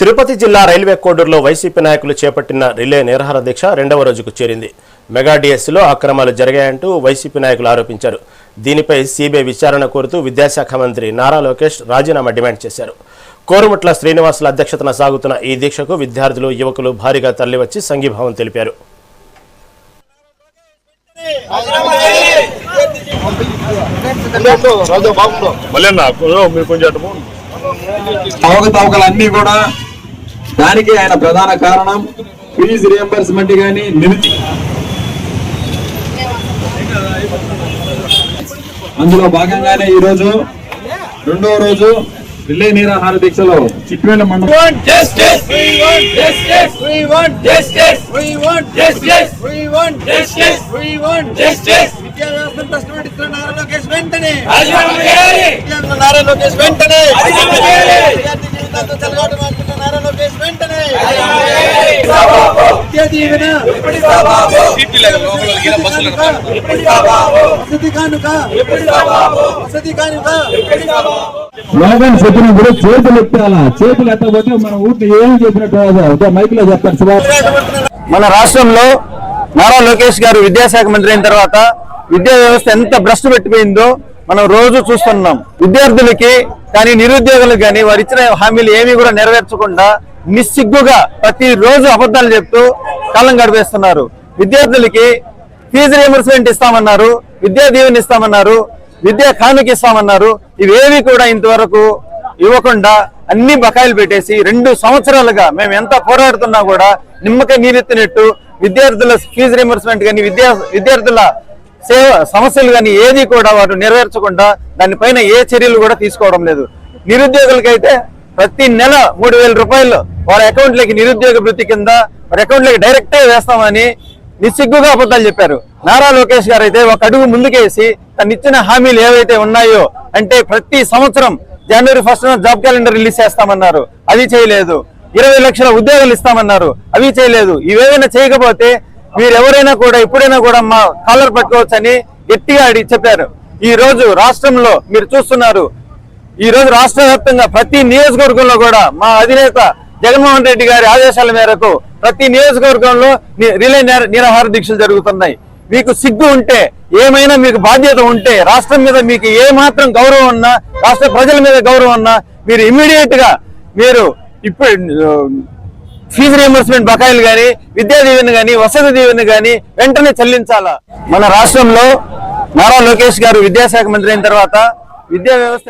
తిరుపతి జిల్లా railway కోడూరులో YCP నాయకులు చేపట్టిన రిలే నిరాహార దీక్ష రెండవ రోజుకు చేరింది. మెగా డిఎస్సీలో అక్రమాలు జరిగాయంటూ వైసీపీ నాయకులు ఆరోపించారు. దీనిపై సిబిఐ విచారణ కోరుతూ విద్యాశాఖ మంత్రి నారా లోకేష్ రాజీనామా డిమాండ్ చేశారు. కోరుముట్ల శ్రీనివాసుల అధ్యక్షతన సాగుతున్న ఈ దీక్షకు విద్యార్థులు, యువకులు భారీగా తరలివచ్చి సంఘీభావం తెలిపారు. అవకతవకలన్నీ కూడా దానికి ఆయన ప్రధాన కారణం. ఫీజు రియంబర్స్మెంట్ కానీ అందులో భాగంగానే ఈ రోజు రెండవ రోజు రిలే నిరాహార దీక్షలో చిట్వేల మండలం లోగన్ చెప్పినప్పుడు చేతులు ఎత్తాలా, చేతులు ఎత్తకపోతే మనం ఊరిని ఏం చెప్పినట్టు మైక్ లో చెప్తారు. మన రాష్ట్రంలో నారా లోకేష్ గారు విద్యాశాఖ మంత్రి అయిన తర్వాత విద్యా వ్యవస్థ ఎంత భ్రష్టు పెట్టిపోయిందో మనం రోజు చూస్తున్నాం. విద్యార్థులకి కానీ నిరుద్యోగులకు కానీ వారు ఇచ్చిన హామీలు ఏమీ కూడా నెరవేర్చకుండా నిస్సిగ్గుగా ప్రతి రోజు అబద్ధాలు చెప్తూ కాలం గడిపేస్తున్నారు. విద్యార్థులకి ఫీజు రియంబర్స్మెంట్ ఇస్తామన్నారు, విద్యా దీవెన ఇస్తామన్నారు, విద్యా కానుక ఇస్తామన్నారు. ఇవేవి కూడా ఇంతవరకు ఇవ్వకుండా అన్ని బకాయిలు పెట్టేసి 2 సంవత్సరాలుగా మేము ఎంత పోరాడుతున్నా కూడా నిమ్మకాయ నీరెత్తినట్టు విద్యార్థుల ఫీజు రియంబర్స్మెంట్ కానీ విద్యార్థుల సమస్యలు కానీ ఏది కూడా వారు నెరవేర్చకుండా దానిపైన ఏ చర్యలు కూడా తీసుకోవడం లేదు. నిరుద్యోగులకైతే ప్రతి నెల 3,000 రూపాయలు వారి అకౌంట్లకి నిరుద్యోగ వృత్తి కింద వారి అకౌంట్లకి డైరెక్టే వేస్తామని నిస్సిగ్గుగా అబద్ధాలు చెప్పారు. నారా లోకేష్ గారు అయితే ఒక అడుగు ముందుకేసి తను ఇచ్చిన హామీలు ఏవైతే ఉన్నాయో అంటే ప్రతి సంవత్సరం జనవరి 1న జాబ్ క్యాలెండర్ రిలీజ్ చేస్తామన్నారు, అది చేయలేదు. 20 లక్షల ఉద్యోగాలు ఇస్తామన్నారు, అవి చేయలేదు. ఇవేమైనా చేయకపోతే మీరు ఎవరైనా కూడా ఎప్పుడైనా కూడా మా కాలర్ పట్టుకోవచ్చని గట్టిగా చెప్పారు. ఈ రోజు రాష్ట్రంలో మీరు చూస్తున్నారు, ఈ రోజు రాష్ట్ర వ్యాప్తంగా ప్రతి నియోజకవర్గంలో కూడా మా అధినేత జగన్మోహన్ రెడ్డి గారి ఆదేశాల మేరకు ప్రతి నియోజకవర్గంలో రిలే నిరాహార దీక్షలు జరుగుతున్నాయి. మీకు సిగ్గు ఉంటే, ఏమైనా మీకు బాధ్యత ఉంటే, రాష్ట్రం మీద మీకు ఏ మాత్రం గౌరవం ఉన్నా, రాష్ట్ర ప్రజల మీద గౌరవం ఉన్నా మీరు ఇమ్మీడియట్ గా మీరు ఇప్పుడు ఫీజు రియంబర్స్మెంట్ బకాయిలు కానీ, విద్యా దీవెన కానీ, వసతి దీవెన కానీ వెంటనే చెల్లించాలా. మన రాష్ట్రంలో నారా లోకేష్ గారు విద్యాశాఖ మంత్రి అయిన తర్వాత విద్యా వ్యవస్థ